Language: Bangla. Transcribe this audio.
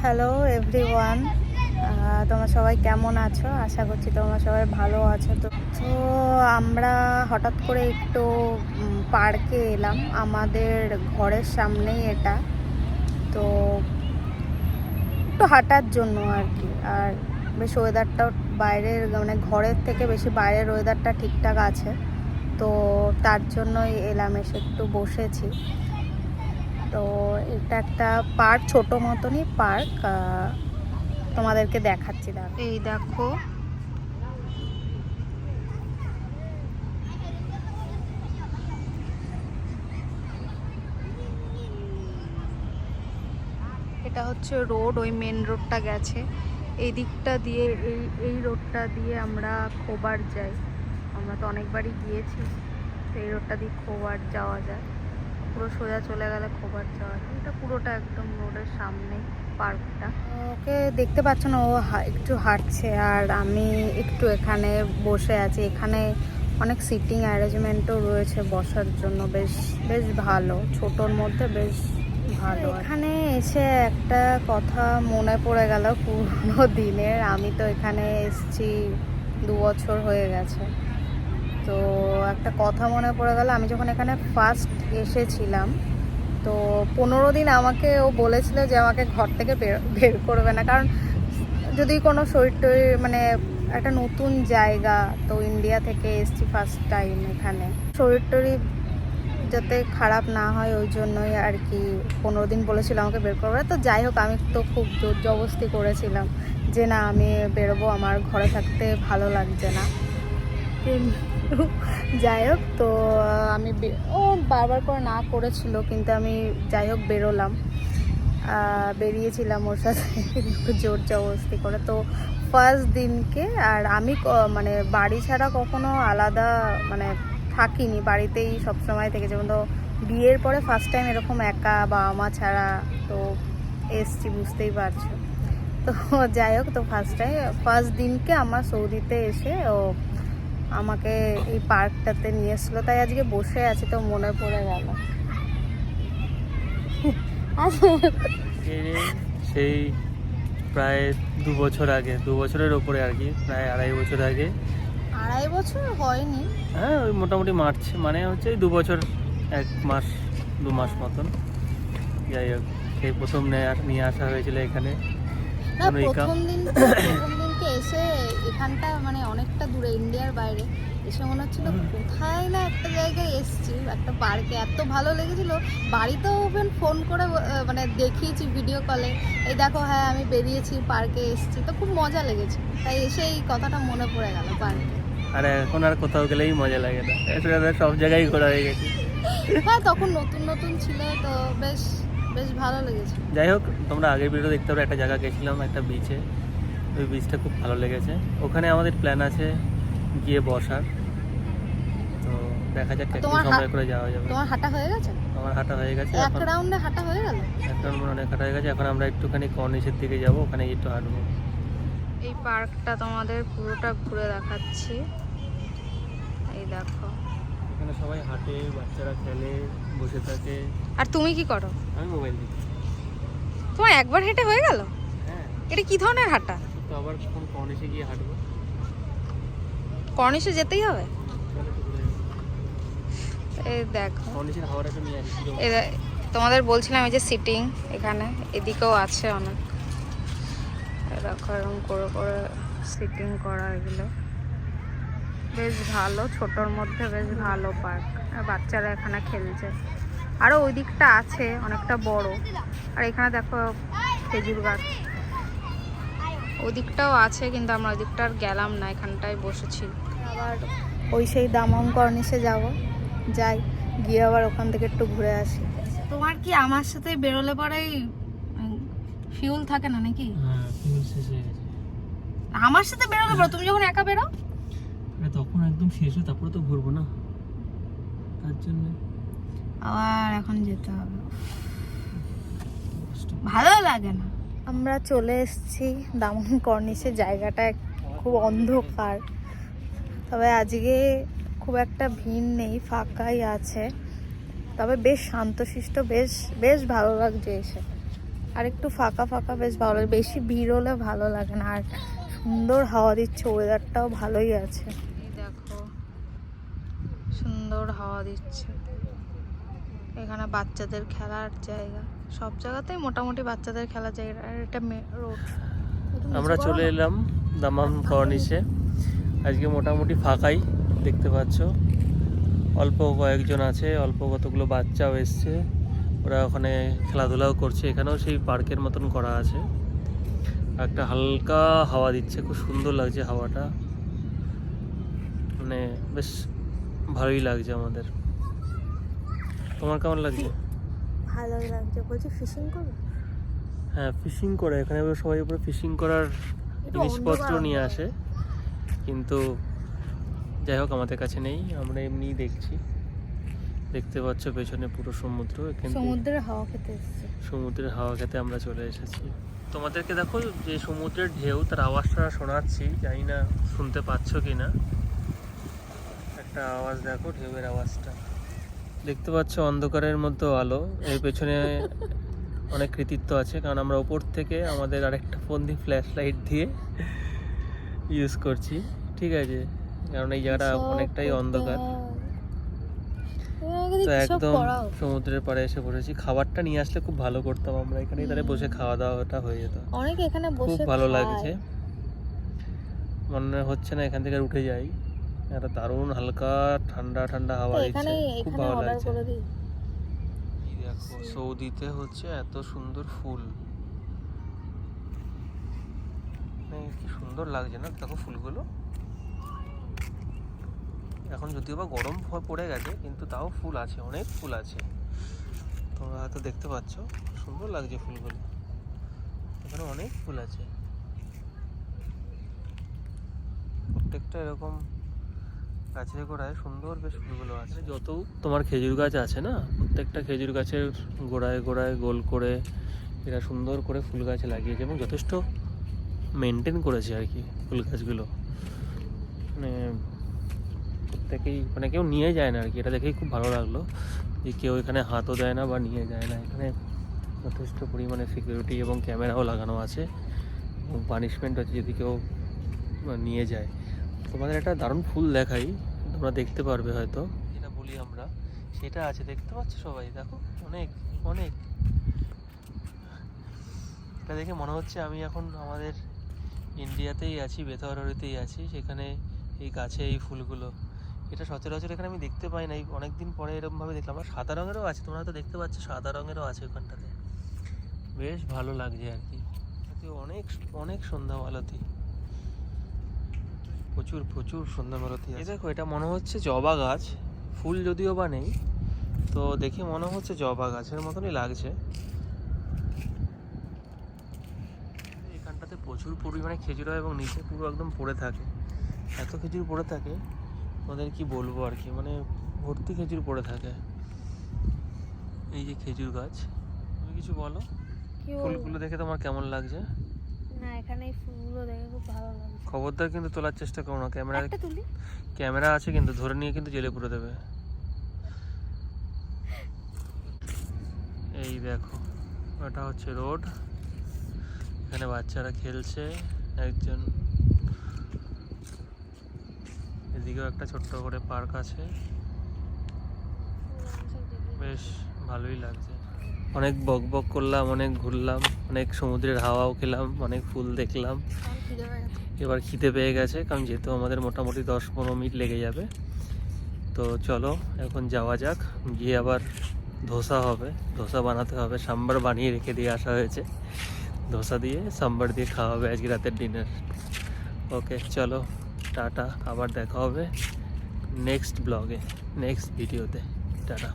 হ্যালো এভরিওয়ান, তোমরা সবাই কেমন আছো? আশা করছি তোমরা সবাই ভালো আছো। তো আমরা হঠাৎ করে একটু পার্কে এলাম, আমাদের ঘরের সামনেই এটা। তো একটু হাঁটার জন্য আর কি। আর বেশ ওয়েদারটাও বাইরের মানে ঘরের থেকে বেশি বাইরের ওয়েদারটা ঠিকঠাক আছে, তো তার জন্যই এলাম, এসে একটু বসেছি। তো এটা একটা পার্ক, ছোট মতনই পার্ক, তোমাদেরকে দেখাচ্ছি। এই দেখো, এটা হচ্ছে রোড, ওই মেন রোডটা গেছে এই দিকটা দিয়ে, এই রোডটা দিয়ে আমরা খোবার যাই। আমরা তো অনেকবারই গিয়েছি, তো এই রোডটা দিয়ে খোবার যাওয়া যায়। পুরো সোজা চলে গেলে খোবার যাওয়া যায়। এটা পুরোটা একদম রোডের সামনে পার্কটা। ওকে দেখতে পাচ্ছ না, ও একটু হাঁটছে আর আমি একটু এখানে বসে আছি। এখানে অনেক সিটিং অ্যারেঞ্জমেন্টও রয়েছে বসার জন্য, বেশ বেশ ভালো, ছোটোর মধ্যে বেশ ভালো। এখানে এসে একটা কথা মনে পড়ে গেল পুরনো দিনের। আমি তো এখানে এসেছি 2 বছর হয়ে গেছে। তো একটা কথা মনে পড়ে গেল, আমি যখন এখানে ফার্স্ট এসেছিলাম, তো 15 দিন আমাকে ও বলেছিল যে আমাকে ঘর থেকে বের করবে না, কারণ যদি কোনো শরীর টরীর মানে একটা নতুন জায়গা, তো ইন্ডিয়া থেকে এসেছি ফার্স্ট টাইম এখানে, শরীর টরীর যাতে খারাপ না হয় ওই জন্যই আর কি 15 দিন বলেছিল আমাকে বের করবে। তো যাই হোক, আমি তো খুব জোর জবরদস্তি করেছিলাম যে না আমি বেরোবো, আমার ঘরে থাকতে ভালো লাগছে না। কিন্তু যাই হোক, তো আমি ও বারবার করে না করেছিল, কিন্তু আমি যাই হোক বেরোলাম, বেরিয়েছিলাম ওর সাথে জোর জবরদস্তি করে। তো ফার্স্ট দিনকে, আর আমি মানে বাড়ি ছাড়া কখনো আলাদা মানে থাকিনি, বাড়িতেই সবসময় থেকে, যেমন তো বিয়ের পরে ফার্স্ট টাইম এরকম একা বাবা মা ছাড়া তো এসছি, বুঝতেই পারছো। তো যাই হোক, তো ফার্স্ট দিনকে আমার সৌদিতে এসে ও আমাকে এই পার্কটাতে নিয়ে এসেছিলো, তাই আজকে বসে আছি তো মনে পড়ে গেল। সেই প্রায় 2 বছর আগে, 2 বছরের ওপরে আর কি, প্রায় 2.5 বছর আগে। 2.5 বছর হয়নি, হ্যাঁ ওই মোটামুটি মার্চ মানে হচ্ছে 2 বছর 1 মাস 2 মাস মতন। যাই হোক, সেই প্রথম নিয়ে আসা হয়েছিল এখানে। না প্রথম দিনকে এসে এখানটা মানে অনেকটা দূরে, ইন্ডিয়ার বাইরে এসে মনে হচ্ছিল কোথায় না একটা জায়গায় এসছি, একটা পার্কে। এত ভালো লেগেছিল, বাড়িতেও ওপেন ফোন করে মানে দেখিয়েছি ভিডিও কলে, এই দেখো হ্যাঁ আমি বেরিয়েছি, পার্কে এসছি। তো খুব মজা লেগেছে, তাই এসে এই কথাটা মনে পড়ে গেল পার্কে। আর এখন আর কোথাও গেলেই মজা লাগে না, সব জায়গায় ঘোরা হয়ে গেছে। হ্যাঁ তখন নতুন নতুন ছিল, তো বেশ বেশ ভালো লেগেছে। যাই হোক, তোমরা আগের ভিডিও দেখতে পারো, একটা জায়গা গেছিলাম, একটা বিচে। ওই বিচটা খুব ভালো লেগেছে। ওখানে আমাদের প্ল্যান আছে গিয়ে বসার, তো দেখা যাক একটু সময় করে যাওয়া যাবে। তোমার হাঁটা হয়ে গেছে? আমার হাঁটা হয়ে গেছে, এক রাউন্ডে হাঁটা হয়ে গেল। এক রাউন্ড অনেক হাঁটা হয়ে গেছে। এখন আমরা একটুখানি কর্নিশের দিকে যাব, ওখানে একটু হাঁটবো। এই পার্কটা তোমাদের পুরোটা ঘুরে দেখাচ্ছি, এই দেখো। এখানে সবাই হাঁটে, বাচ্চারা খেলে, বসে থাকে। আর তুমি কি করো? আমি মোবাইল দেখি। তোমার একবার হেঁটে হয়ে গেল? হ্যাঁ। এটা কি ধরনের হাঁটা? তো আবার এখন কর্নিশে গিয়ে হাঁটবো। কর্নিশে যেতেই হবে? চলো একটু ঘুরে যাই। এই দেখো, কর্নিশের হাওয়াটা একটু নিয়ে আসি। তোমাদের বলছিলাম এই যে সিটিং, এখানে এদিকেও আছে অনেক। দেখো এরকম করে করে সিটিং করা, এগুলো বেশ ভালো, ছোটোর মধ্যে বেশ ভালো পার্ক। আর বাচ্চারা এখানে খেলছে, আরও ওই দিকটা আছে অনেকটা বড়। আর এখানে দেখো খেজুর গাছ, ওই দিকটাও আছে, কিন্তু আমরা ওই দিকটা আর গেলাম না, এখানটায় বসেছি। আবার ওই সেই দামম কর্নিশে যাই, গিয়ে আবার ওখান থেকে একটু ঘুরে আসি। তোমার কি আমার সাথে বেরোলে পরেই ফিউল থাকে না নাকি? হ্যাঁ, ফিউল শেষ হয়ে গেছে। আমার সাথে বেরোলে পরে, তুমি যখন একা বেরো তখন একদম শেষ হয়, তারপরে তো ঘুরবো না, তার জন্য আবার এখন যেতে হবে, ভালো লাগে না। আমরা চলে এসেছি দামন কর্নিশে। জায়গাটা খুব অন্ধকার, তবে আজকে খুব একটা ভিড় নেই, ফাঁকাই আছে, তবে বেশ শান্তশিষ্ট, বেশ বেশ ভালো লাগছে এসে। আর একটু ফাঁকা ফাঁকা বেশ ভালো লাগে, বেশি ভিড় হলে ভালো লাগে না। আর সুন্দর হাওয়া দিচ্ছে, ওয়েদারটাও ভালোই আছে। এই দেখো সুন্দর হাওয়া দিচ্ছে। এখানে বাচ্চাদের খেলার জায়গা, সব জায়গাতেই মোটামুটি বাচ্চাদের খেলার জায়গা। আর এটা রোড। আমরা চলে এলাম দামাম কর্নিশে। আজকে মোটামুটি ফাঁকাই দেখতে পাচ্ছ, অল্প কয়েকজন আছে, অল্প কতগুলো বাচ্চাও এসছে, ওরা ওখানে খেলাধুলাও করছে। এখানেও সেই পার্কের মতন করা আছে, একটা হালকা হাওয়া দিচ্ছে, খুব সুন্দর লাগছে হাওয়াটা, মানে বেশ ভালোই লাগছে আমাদের। তোমার কেমন লাগছে? ভালোই লাগছে। বলছি ফিশিং করবে? হ্যাঁ, ফিশিং করে এখানে সবাই উপরে ফিশিং করার জিনিসপত্র নিয়ে আসে, কিন্তু যাই হোক আমাদের কাছে নেই, আমরা এমনিই দেখছি। দেখতে পাচ্ছ পেছনে পুরো সমুদ্র, এখানে সমুদ্রের হাওয়া খেতে এসেছে। সমুদ্রের হাওয়া খেতে আমরা চলে এসেছি। তোমাদেরকে দেখো যে সমুদ্রের ঢেউ, তার আওয়াজটা শোনাচ্ছি, জানি না শুনতে পাচ্ছ কি না। একটা আওয়াজ দেখো, ঢেউয়ের আওয়াজটা দেখতে পাচ্ছ, অন্ধকারের মধ্যে আলো। এর পেছনে অনেক কৃতিত্ব আছে, কারণ আমরা ওপর থেকে আমাদের আরেকটা ফোন দিয়ে ফ্ল্যাশ লাইট দিয়ে ইউজ করছি, ঠিক আছে, কারণ এই জায়গাটা অনেকটাই অন্ধকার। তো একদম সমুদ্রের পাড়ে এসে বসেছি। খাবারটা নিয়ে আসলে খুব ভালো করতাম, আমরা এখানেই তাহলে বসে খাওয়া দাওয়াটা হয়ে যেত। অনেক এখানে বসে খুব ভালো লাগছে, মনে হচ্ছে না এখান থেকে উঠে যাই। একটা দারুণ হালকা ঠান্ডা ঠান্ডা হাওয়া দিচ্ছে, খুব ভালো লাগছে। এই দেখো সৌদিতে হচ্ছে এত সুন্দর ফুল, কি সুন্দর লাগছে না, দেখো ফুলগুলো। এখন যদিও বা গরম পড়ে গেছে, কিন্তু তাও ফুল আছে, অনেক ফুল আছে, তোমরা হয়তো দেখতে পাচ্ছ, সুন্দর লাগছে ফুলগুলো। এখানে অনেক ফুল আছে, প্রত্যেকটা এরকম গাছের গোড়ায় সুন্দর বেশ ফুলগুলো আছে। যত তোমার খেজুর গাছ আছে না, প্রত্যেকটা খেজুর গাছের গোড়ায় গোড়ায় গোল করে এরা সুন্দর করে ফুল গাছ লাগিয়েছে, এবং যথেষ্ট মেনটেন করেছে আর কি ফুল গাছগুলো। মানে প্রত্যেকেই, মানে কেউ নিয়ে যায় না আর কি, এটা দেখেই খুব ভালো লাগলো যে কেউ এখানে হাতও দেয় না বা নিয়ে যায় না। এখানে যথেষ্ট পরিমাণে সিকিউরিটি এবং ক্যামেরাও লাগানো আছে, এবং পানিশমেন্ট হচ্ছে যদি কেউ নিয়ে যায়। তোমাদের একটা দারুণ ফুল দেখাই, তোমরা দেখতে পারবে হয়তো, যেটা বলি আমরা সেটা আছে, দেখতে পাচ্ছ সবাই, দেখো অনেক অনেক। এটা দেখে মনে হচ্ছে আমি এখন আমাদের ইন্ডিয়াতেই আছি, বেতাওয়ারিতেই আছি, সেখানে এই গাছে এই ফুলগুলো, এটা সচরাচর এখানে আমি দেখতে পাই না, অনেকদিন পরে এরকমভাবে দেখলাম। আর সাদা রঙেরও আছে, তোমরা হয়তো দেখতে পাচ্ছ, সাদা রঙেরও আছে ওখানটাতে, বেশ ভালো লাগছে আর কি। অনেক অনেক সন্ধ্যা মালতী, প্রচুর প্রচুর সন্ধ্যা মালতী। এই দেখো এটা মনে হচ্ছে জবা গাছ, ফুল যদিও বা নেই, তো দেখে মনে হচ্ছে জবা গাছের মতনই লাগছে। এখানটাতে প্রচুর পরিমাণে খেজুর হয়, এবং নিচে পুরো একদম পড়ে থাকে, এত খেজুর পড়ে থাকে ওদের কি বলবো আর কি, মানে ভর্তি খেজুর পড়ে থাকে। এই যে খেজুর গাছ, তুমি কিছু বলো, ফুলগুলো দেখে তোমার কেমন লাগছে? না, এখানে এই ফুলগুলো দেখে খুব ভালো লাগছে। খবরদার কিন্তু তোলার চেষ্টা করো না, ক্যামেরা আছে কিন্তু, ধরে নিয়ে কিন্তু জেলে পুরে দেবে। এই দেখো ওটা হচ্ছে রোড, এখানে বাচ্চারা খেলছে, একজন এদিকেও একটা ছোট্ট করে পার্ক আছে, বেশ ভালোই লাগছে। অনেক বক বক করলাম, অনেক ঘুরলাম, অনেক সমুদ্রের হাওয়াও খেলাম, অনেক ফুল দেখলাম। এবার খিদে পেয়ে গেছে, কারণ যেহেতু আমাদের মোটামুটি 10-15 মিনিট লেগে যাবে। তো চলো এখন যাওয়া যাক, গিয়ে আবার ধোসা হবে, ধোসা বানাতে হবে, সাম্বার বানিয়ে রেখে দিয়ে আসা হয়েছে, ধোসা দিয়ে সাম্বার দিয়ে খাওয়া হবে আজকে রাতের ডিনার। ওকে চলো, টাটা, আবার দেখা হবে নেক্সট ব্লগে, নেক্সট ভিডিওতে, টাটা।